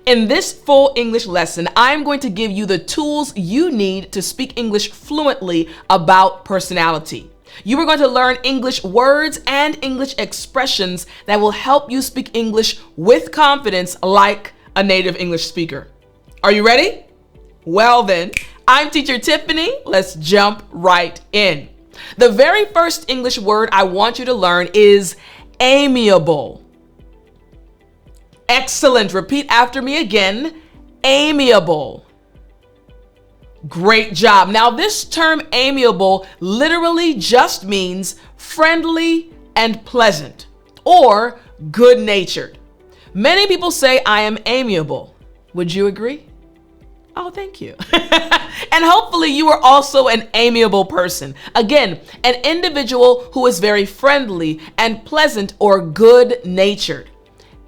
In this full English lesson, I'm going to give you the tools you need to speak English fluently about personality. You are going to learn English words and English expressions that will help you speak English with confidence like a native English speaker. Are you ready? Well then, I'm teacher Tiffani. Let's jump right in. The very first English word I want you to learn is amiable. Excellent. Repeat after me again. Amiable. Great job. Now, this term amiable literally just means friendly and pleasant or good-natured. Many people say I am amiable. Would you agree? Oh, thank you. And hopefully you are also an amiable person. Again, an individual who is very friendly and pleasant or good-natured.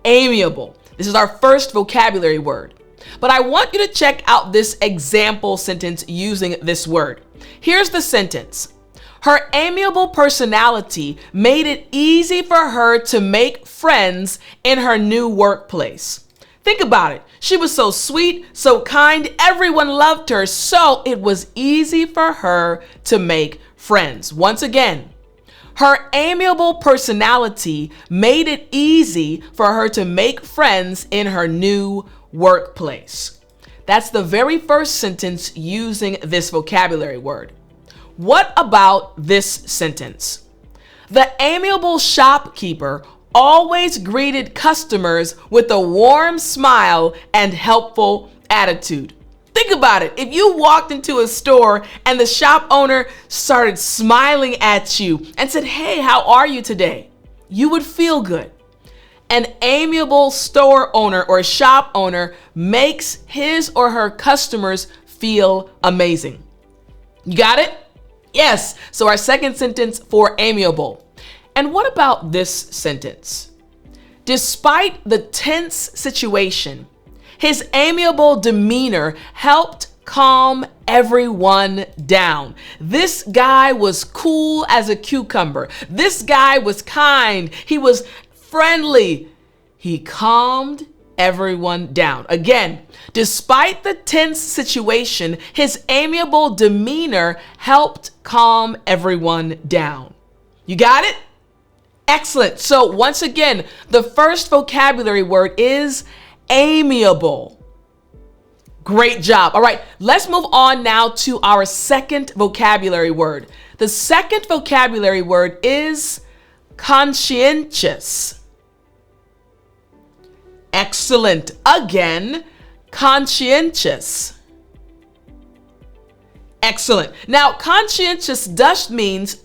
Amiable. This is our first vocabulary word. But I want you to check out this example sentence using this word. Here's the sentence. Her amiable personality made it easy for her to make friends in her new workplace. Think about it. She was so sweet, so kind, everyone loved her, so it was easy for her to make friends. Once again, her amiable personality made it easy for her to make friends in her new workplace. That's the very first sentence using this vocabulary word. What about this sentence? The amiable shopkeeper always greeted customers with a warm smile and helpful attitude. Think about it. If you walked into a store and the shop owner started smiling at you and said, "Hey, how are you today?" you would feel good. An amiable store owner or shop owner makes his or her customers feel amazing. You got it? Yes. So our second sentence for amiable. And what about this sentence? Despite the tense situation, his amiable demeanor helped calm everyone down. This guy was cool as a cucumber. This guy was kind. He was friendly. He calmed everyone down. Again, despite the tense situation, his amiable demeanor helped calm everyone down. You got it? Excellent. So once again, the first vocabulary word is amiable. Great job. All right, let's move on now to our second vocabulary word. The second vocabulary word is conscientious. Excellent. Again, conscientious. Excellent. Now, conscientious just means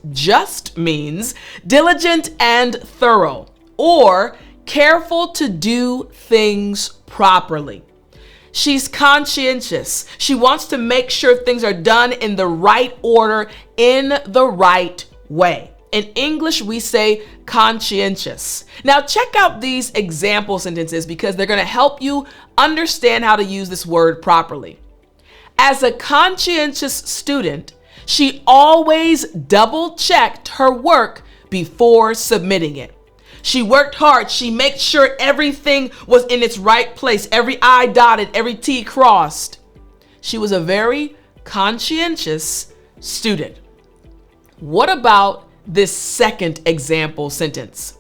diligent and thorough, or careful to do things properly. She's conscientious. She wants to make sure things are done in the right order, in the right way. In English, we say conscientious. Now, check out these example sentences because they're going to help you understand how to use this word properly. As a conscientious student, she always double-checked her work before submitting it. She worked hard. She made sure everything was in its right place, every I dotted, every T crossed. She was a very conscientious student. What about this second example sentence?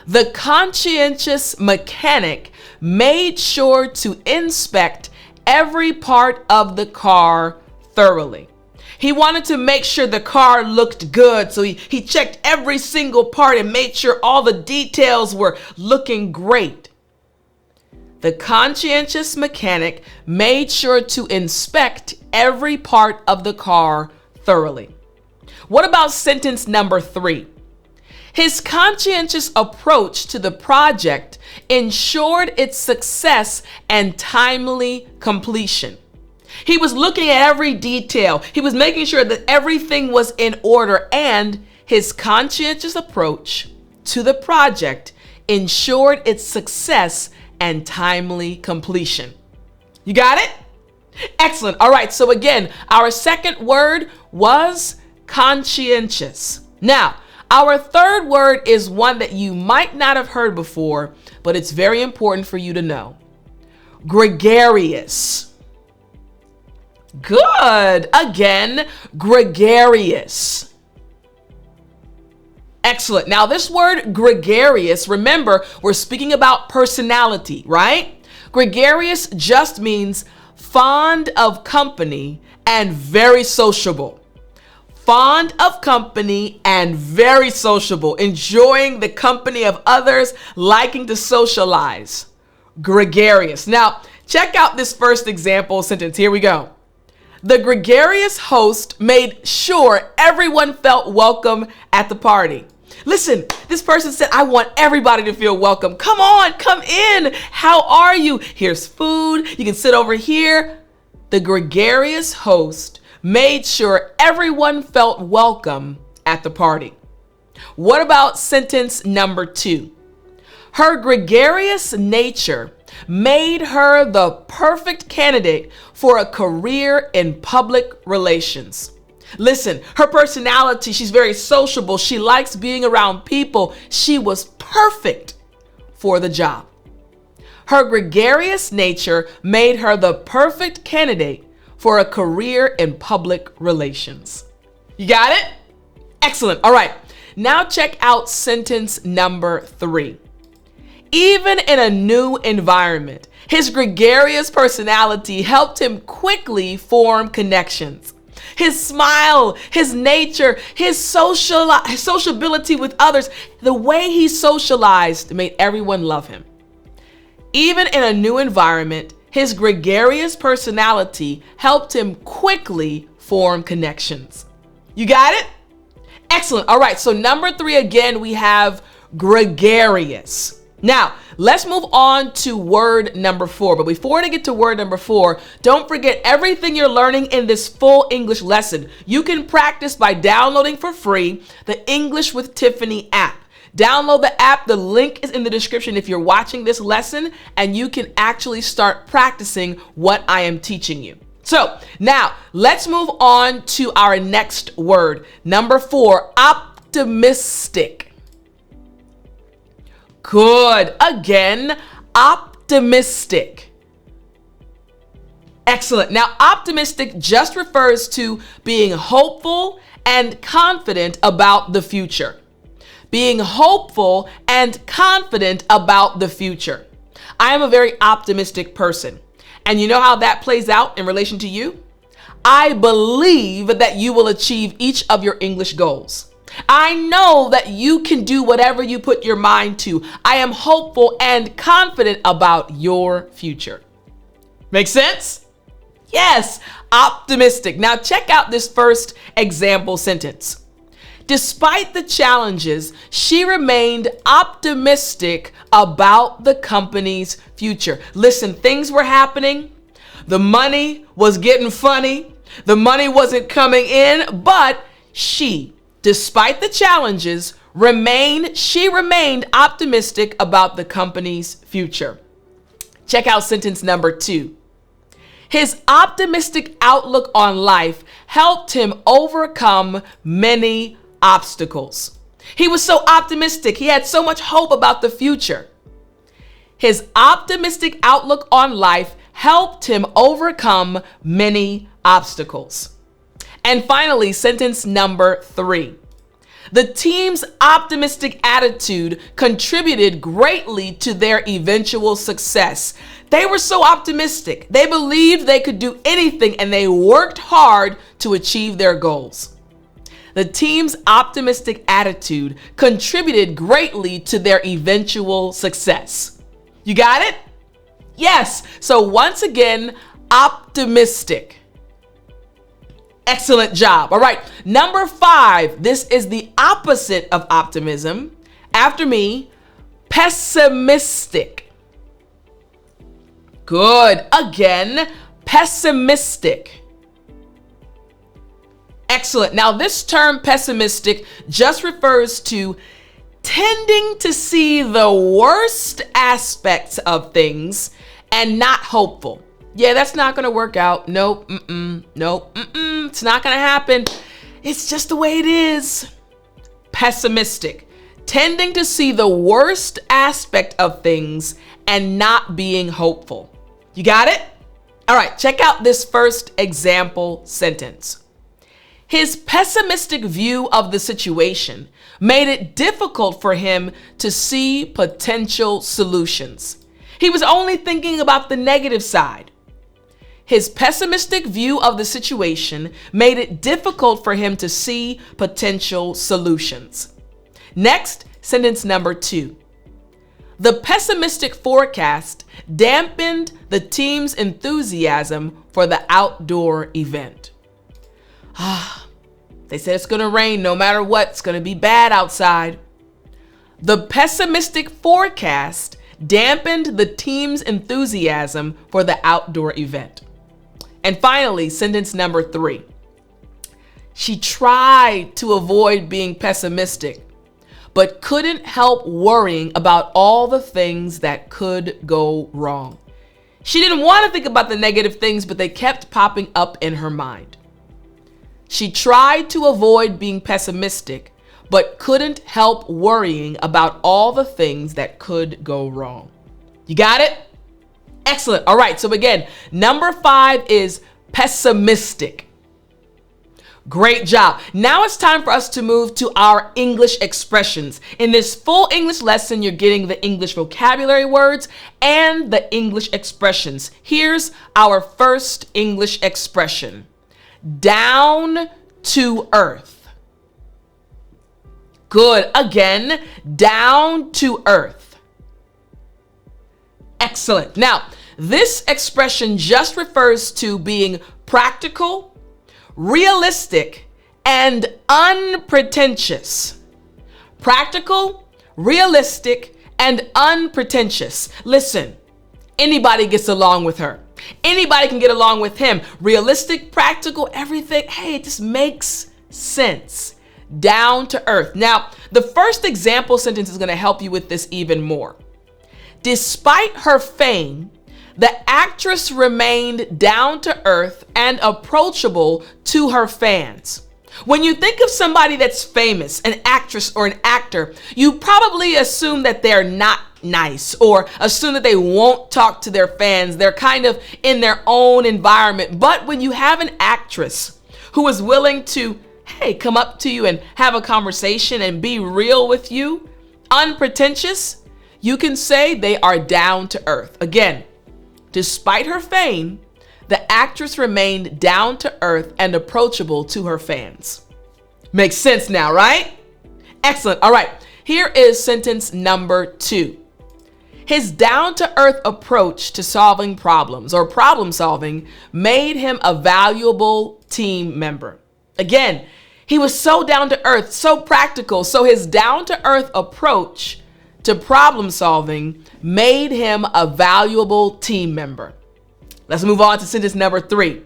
The conscientious mechanic made sure to inspect every part of the car thoroughly. He wanted to make sure the car looked good, so he checked every single part and made sure all the details were looking great. The conscientious mechanic made sure to inspect every part of the car thoroughly. What about sentence number 3? His conscientious approach to the project ensured its success and timely completion. He was looking at every detail. He was making sure that everything was in order, and his conscientious approach to the project ensured its success and timely completion. You got it? Excellent. All right. So again, our second word was conscientious. Now, our third word is one that you might not have heard before, but it's very important for you to know. Gregarious. Good. Again, gregarious. Excellent. Now this word gregarious, remember, we're speaking about personality, right? Gregarious just means fond of company and very sociable. Fond of company and very sociable, enjoying the company of others, liking to socialize. Gregarious. Now, check out this first example sentence. Here we go. The gregarious host made sure everyone felt welcome at the party. Listen, this person said, I want everybody to feel welcome. Come on, come in. How are you? Here's food. You can sit over here. The gregarious host made sure everyone felt welcome at the party. What about sentence number 2? Her gregarious nature made her the perfect candidate for a career in public relations. Listen, her personality, she's very sociable. She likes being around people. She was perfect for the job. Her gregarious nature made her the perfect candidate for a career in public relations. You got it? Excellent. All right. Now check out sentence number 3. Even in a new environment, his gregarious personality helped him quickly form connections. His smile, his nature, his sociability with others, the way he socialized made everyone love him. Even in a new environment, his gregarious personality helped him quickly form connections. You got it? Excellent. All right. So number 3, again, we have gregarious. Now, let's move on to word number 4. But before I get to word number 4, don't forget everything you're learning in this full English lesson. You can practice by downloading for free the English with Tiffani app. Download the app. The link is in the description if you're watching this lesson, and you can actually start practicing what I am teaching you. So now let's move on to our next word. Number 4, optimistic. Good. Again, optimistic. Excellent. Now, optimistic just refers to being hopeful and confident about the future. Being hopeful and confident about the future. I am a very optimistic person. And you know how that plays out in relation to you? I believe that you will achieve each of your English goals. I know that you can do whatever you put your mind to. I am hopeful and confident about your future. Make sense? Yes, optimistic. Now check out this first example sentence. Despite the challenges, she remained optimistic about the company's future. Listen, things were happening. The money was getting funny. The money wasn't coming in, but despite the challenges, she remained optimistic about the company's future. Check out sentence number 2. His optimistic outlook on life helped him overcome many obstacles. He was so optimistic. He had so much hope about the future. His optimistic outlook on life helped him overcome many obstacles. And finally, sentence number 3. The team's optimistic attitude contributed greatly to their eventual success. They were so optimistic. They believed they could do anything, and they worked hard to achieve their goals. The team's optimistic attitude contributed greatly to their eventual success. You got it? Yes. So once again, optimistic. Excellent job. All right. Number 5. This is the opposite of optimism. After me, pessimistic. Good. Again, pessimistic. Excellent. Now, this term pessimistic just refers to tending to see the worst aspects of things and not hopeful. Yeah, that's not going to work out. Nope. Nope. It's not going to happen. It's just the way it is. Pessimistic. Tending to see the worst aspect of things and not being hopeful. You got it? All right, check out this first example sentence. His pessimistic view of the situation made it difficult for him to see potential solutions. He was only thinking about the negative side. His pessimistic view of the situation made it difficult for him to see potential solutions. Next, sentence number 2. The pessimistic forecast dampened the team's enthusiasm for the outdoor event. They said it's going to rain no matter what. It's going to be bad outside. The pessimistic forecast dampened the team's enthusiasm for the outdoor event. And finally, sentence number 3. She tried to avoid being pessimistic, but couldn't help worrying about all the things that could go wrong. She didn't want to think about the negative things, but they kept popping up in her mind. She tried to avoid being pessimistic, but couldn't help worrying about all the things that could go wrong. You got it? Excellent. All right. So again, number 5 is pessimistic. Great job. Now it's time for us to move to our English expressions. In this full English lesson, you're getting the English vocabulary words and the English expressions. Here's our first English expression. Down to earth. Good. Again, down to earth. Excellent. Now, this expression just refers to being practical, realistic, and unpretentious. Practical, realistic, and unpretentious. Listen, anybody gets along with her. Anybody can get along with him. Realistic, practical, everything. Hey, it just makes sense. Down to earth. Now, the first example sentence is going to help you with this even more. Despite her fame, the actress remained down to earth and approachable to her fans. When you think of somebody that's famous, an actress or an actor, you probably assume that they're not nice or assume that they won't talk to their fans. They're kind of in their own environment. But when you have an actress who is willing to, hey, come up to you and have a conversation and be real with you, unpretentious, you can say they are down to earth. Again, despite her fame, the actress remained down to earth and approachable to her fans. Makes sense now, right? Excellent. All right. Here is sentence number 2. His down-to-earth approach to solving problems or problem solving made him a valuable team member. Again, he was so down to earth, so practical. So his down-to-earth approach to problem solving made him a valuable team member. Let's move on to sentence number 3.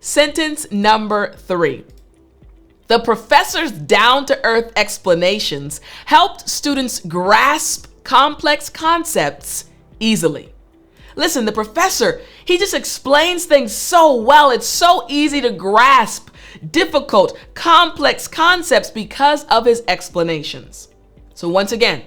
Sentence number 3. The professor's down-to-earth explanations helped students grasp complex concepts easily. Listen, the professor, he just explains things so well. It's so easy to grasp difficult, complex concepts because of his explanations. So once again,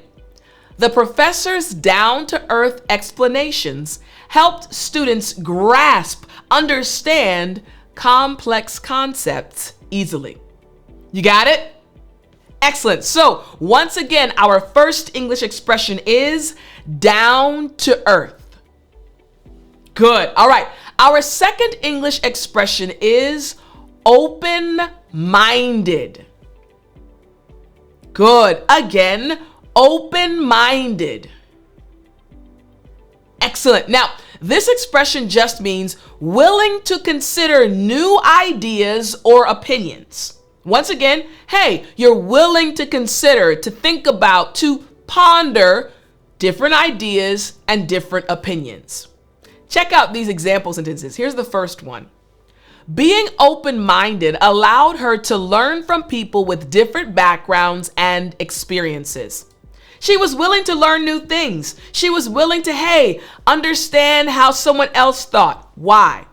the professor's down-to-earth explanations helped students grasp, understand complex concepts easily. You got it? Excellent. So once again, our first English expression is down to earth. Good. All right. Our second English expression is open-minded. Good. Again, open-minded. Excellent. Now, this expression just means willing to consider new ideas or opinions. Once again, hey, you're willing to consider, to think about, to ponder different ideas and different opinions. Check out these example sentences. Here's the first one. Being open-minded allowed her to learn from people with different backgrounds and experiences. She was willing to learn new things. She was willing to, hey, understand how someone else thought. Why?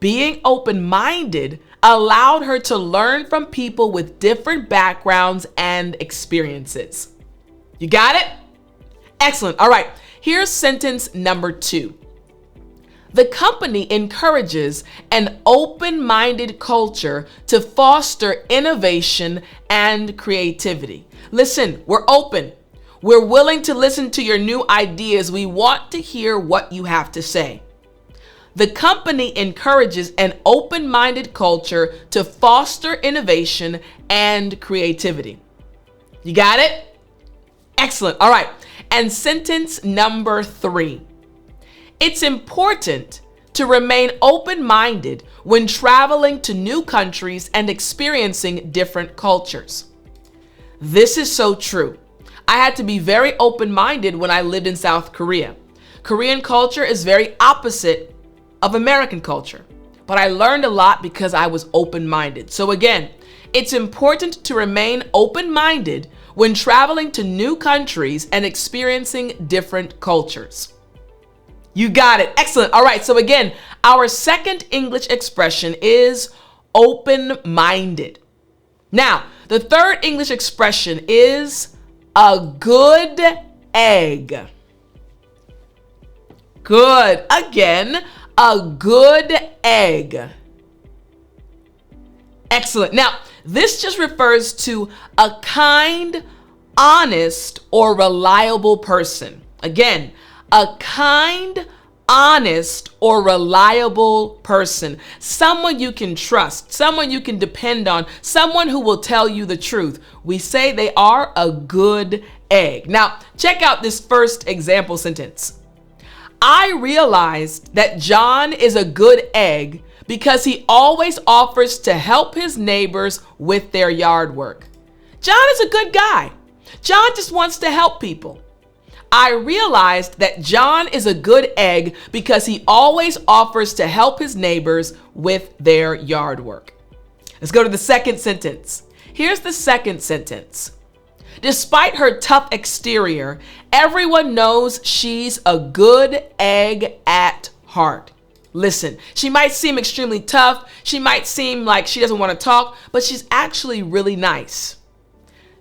Being open-minded allowed her to learn from people with different backgrounds and experiences. You got it? Excellent. All right. Here's sentence number 2. The company encourages an open-minded culture to foster innovation and creativity. Listen, we're open. We're willing to listen to your new ideas. We want to hear what you have to say. The company encourages an open-minded culture to foster innovation and creativity. You got it? Excellent. All right. And sentence number 3. It's important to remain open-minded when traveling to new countries and experiencing different cultures. This is so true. I had to be very open-minded when I lived in South Korea. Korean culture is very opposite of American culture, but I learned a lot because I was open-minded. So again, it's important to remain open-minded when traveling to new countries and experiencing different cultures. You got it. Excellent. All right. So again, our second English expression is open-minded. Now, the third English expression is a good egg. Good. Again, a good egg. Excellent. Now, this just refers to a kind, honest, or reliable person. Again, a kind, honest, or reliable person. Someone you can trust, someone you can depend on, someone who will tell you the truth. We say they are a good egg. Now, check out this first example sentence. I realized that John is a good egg because he always offers to help his neighbors with their yard work. John is a good guy. John just wants to help people. I realized that John is a good egg because he always offers to help his neighbors with their yard work. Let's go to the second sentence. Here's the second sentence. Despite her tough exterior, everyone knows she's a good egg at heart. Listen, she might seem extremely tough. She might seem like she doesn't want to talk, but she's actually really nice.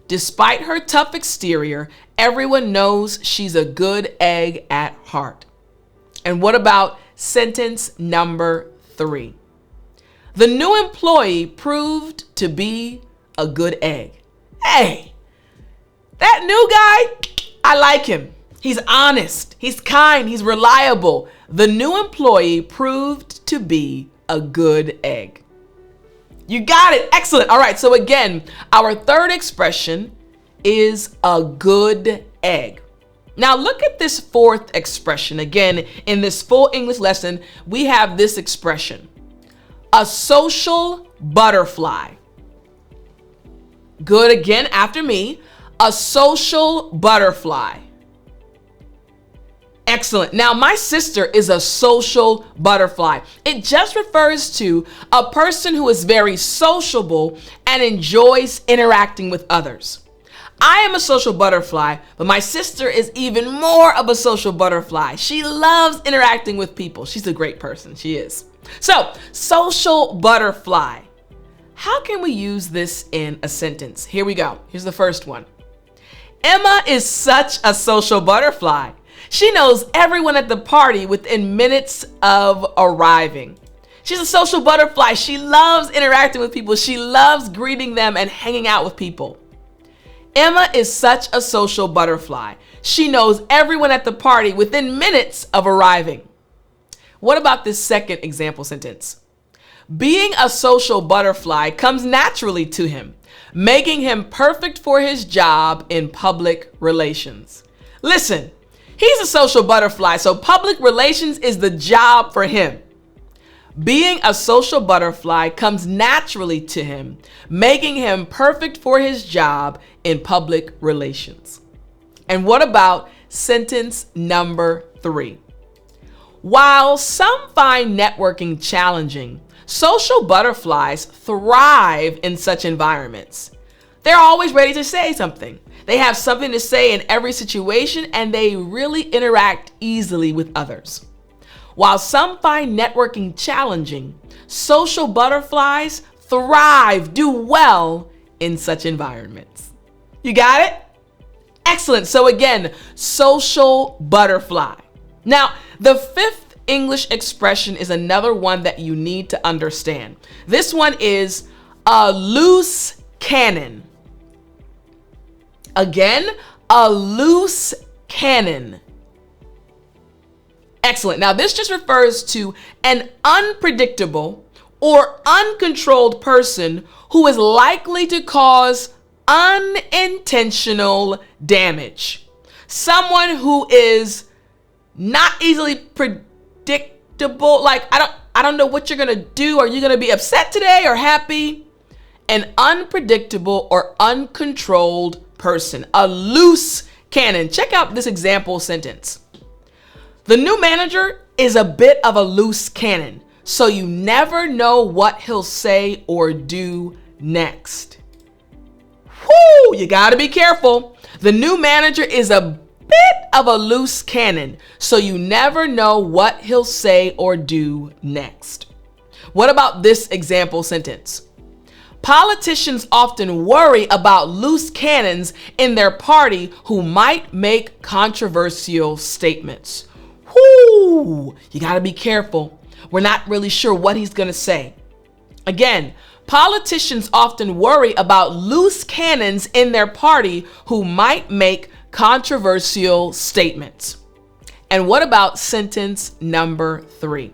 Despite her tough exterior, everyone knows she's a good egg at heart. And what about sentence number 3? The new employee proved to be a good egg. Hey, that new guy, I like him. He's honest, he's kind, he's reliable. The new employee proved to be a good egg. You got it. Excellent. All right. So again, our third expression is a good egg. Now look at this fourth expression. Again, in this full English lesson, we have this expression, a social butterfly. Good. Again, after me, a social butterfly. Excellent. Now, my sister is a social butterfly. It just refers to a person who is very sociable and enjoys interacting with others. I am a social butterfly, but my sister is even more of a social butterfly. She loves interacting with people. She's a great person. She is. So, social butterfly. How can we use this in a sentence? Here we go. Here's the first one. Emma is such a social butterfly. She knows everyone at the party within minutes of arriving. She's a social butterfly. She loves interacting with people. She loves greeting them and hanging out with people. Emma is such a social butterfly. She knows everyone at the party within minutes of arriving. What about this second example sentence? Being a social butterfly comes naturally to him, making him perfect for his job in public relations. Listen, he's a social butterfly, so public relations is the job for him. Being a social butterfly comes naturally to him, making him perfect for his job in public relations. And what about sentence number 3? While some find networking challenging, social butterflies thrive in such environments. They're always ready to say something. They have something to say in every situation, and they really interact easily with others. While some find networking challenging, social butterflies thrive, do well in such environments. You got it? Excellent. So again, social butterfly. Now, the fifth English expression is another one that you need to understand. This one is a loose cannon. Again, a loose cannon. Excellent. Now, this just refers to an unpredictable or uncontrolled person who is likely to cause unintentional damage. Someone who is not easily predictable. Like, I don't know what you're going to do. Are you going to be upset today or happy? An unpredictable or uncontrolled person. A loose cannon. Check out this example sentence. The new manager is a bit of a loose cannon, so you never know what he'll say or do next. Whoo, you gotta be careful. The new manager is a bit of a loose cannon, so you never know what he'll say or do next. What about this example sentence? Politicians often worry about loose cannons in their party who might make controversial statements. Whoo, you gotta be careful. We're not really sure what he's gonna say. Again, politicians often worry about loose cannons in their party who might make controversial statements. And what about sentence number 3?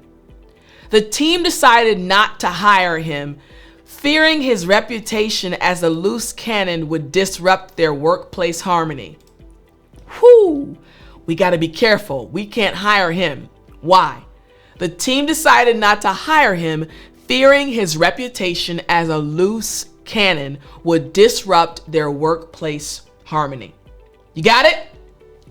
The team decided not to hire him, fearing his reputation as a loose cannon would disrupt their workplace harmony. Whoo! We got to be careful. We can't hire him. Why? The team decided not to hire him, fearing his reputation as a loose cannon would disrupt their workplace harmony. You got it?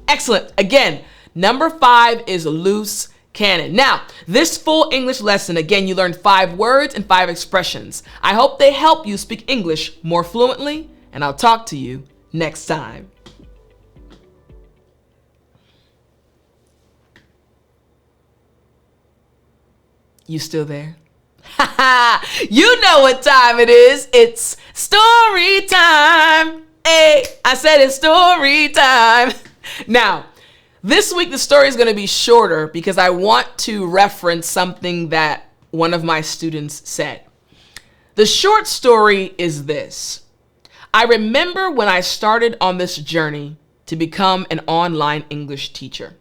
Excellent. Again, number 5 is loose cannon. Now, this full English lesson, again, you learned 5 words and 5 expressions. I hope they help you speak English more fluently, and I'll talk to you next time. You still there? You know what time it is. It's story time. Hey, I said it's story time. Now, this week the story is going to be shorter because I want to reference something that one of my students said. The short story is this. I remember when I started on this journey to become an online English teacher.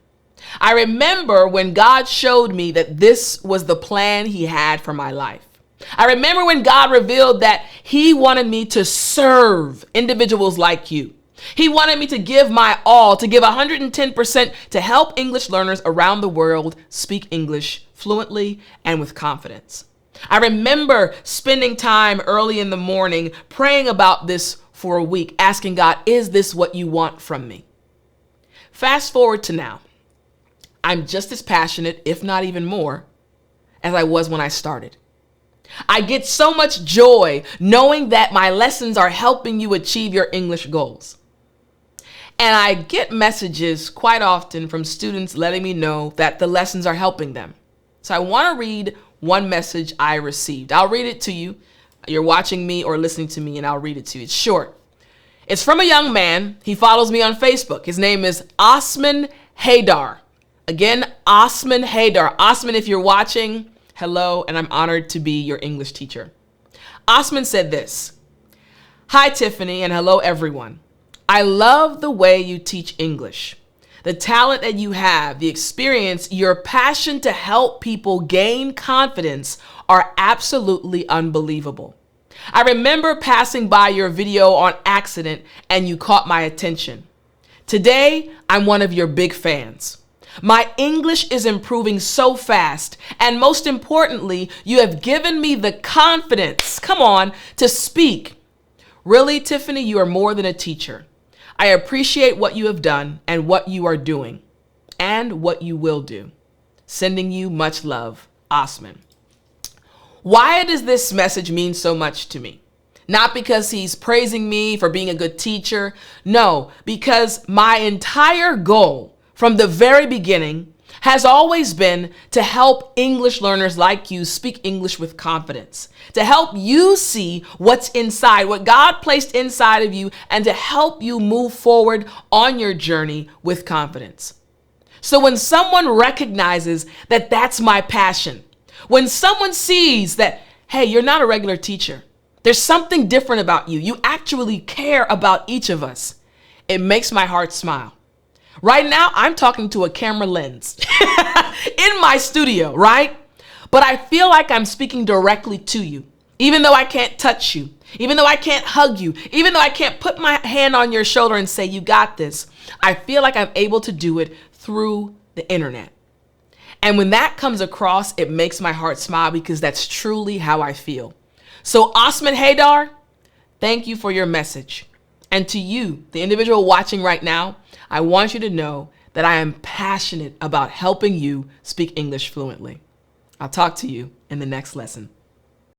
I remember when God showed me that this was the plan He had for my life. I remember when God revealed that He wanted me to serve individuals like you. He wanted me to give my all, to give 110% to help English learners around the world speak English fluently and with confidence. I remember spending time early in the morning praying about this for a week, asking God, is this what you want from me? Fast forward to now. I'm just as passionate, if not even more, as I was when I started. I get so much joy knowing that my lessons are helping you achieve your English goals. And I get messages quite often from students letting me know that the lessons are helping them. So I want to read one message I received. I'll read it to you. You're watching me or listening to me, and I'll read it to you. It's short. It's from a young man. He follows me on Facebook. His name is Osman Haydar. Again, Osman Haydar. Osman, if you're watching, hello, and I'm honored to be your English teacher. Osman said this. Hi, Tiffani, and hello, everyone. I love the way you teach English. The talent that you have, the experience, your passion to help people gain confidence are absolutely unbelievable. I remember passing by your video on accident and you caught my attention. Today, I'm one of your big fans. My English is improving so fast, and most importantly, you have given me the confidence, come on, to speak. Really, Tiffani, you are more than a teacher. I appreciate what you have done and what you are doing and what you will do. Sending you much love, Osman. Why does this message mean so much to me? Not because he's praising me for being a good teacher. No, because my entire goal from the very beginning has always been to help English learners like you speak English with confidence, to help you see what's inside, what God placed inside of you, and to help you move forward on your journey with confidence. So when someone recognizes that that's my passion, when someone sees that, hey, you're not a regular teacher, there's something different about you, you actually care about each of us, it makes my heart smile. Right now, I'm talking to a camera lens in my studio, right? But I feel like I'm speaking directly to you, even though I can't touch you, even though I can't hug you, even though I can't put my hand on your shoulder and say, you got this. I feel like I'm able to do it through the internet. And when that comes across, it makes my heart smile because that's truly how I feel. So Osman Haydar, thank you for your message. And to you, the individual watching right now, I want you to know that I am passionate about helping you speak English fluently. I'll talk to you in the next lesson.